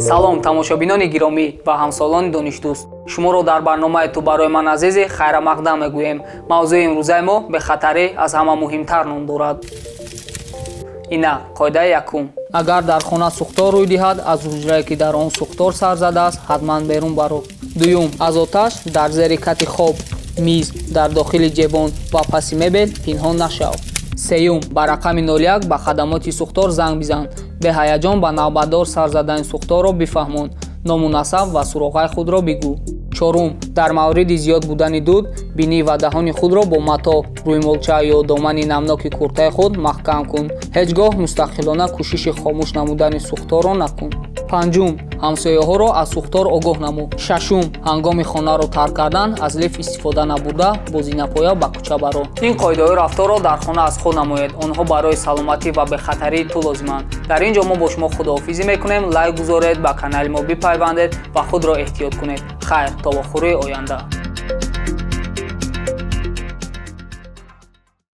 салом тамошобинони гиромӣ ва ҳамсолони доништӯст. Шуморо дар барномаи ту барои ман азизе хайрамақдам мегӯем. мавзӯи имрӯзаи мо бехатарӣ аз ҳама муҳимтар ном дорад. ина қоидаи якум. агар дар хона сӯхтор рӯй диҳад, аз ҳуҷрае ки дар он сӯхтор сар задааст, ҳатман берун баро. дуюм, аз оташ дар зери кати хоб, миз, дар дохили ҷебон ва паси мебел пинҳон нашав. сеюм, ба рақами 01 ба хадамоти сӯхтор занг бизан. беҳаяҷон ба навбатдор сар задани сӯхторро бифаҳмон. ному насаб ва суроғаи худро бигӯ. чорум, дар мавриди зиёд будани дуд, бинӣ ва даҳони худро бо мато, рӯймолча ё домани намноки куртаи худ маҳкам кун. ҳеҷ гоҳ мустақилона кӯшиши хомӯш намудани сӯхторро накун. панҷум, ҳамсояҳоро аз сӯхтор огоҳ намо. шашум, ҳангоми хонаро тарк кардан аз лифт истифода набурда, бо зинапоя ба кӯча баро. ин қоидаҳои рафторро дар хона аз худ намоед. онҳо барои саломатӣ ва бехатарии ту лозиманд. дар ин ҷо мо бо шумо худоҳофизӣ мекунем. лайк гузоред, ба канали мо бипайвандед ва худро эҳтиёт кунед. хайр, то вохӯрии оянда.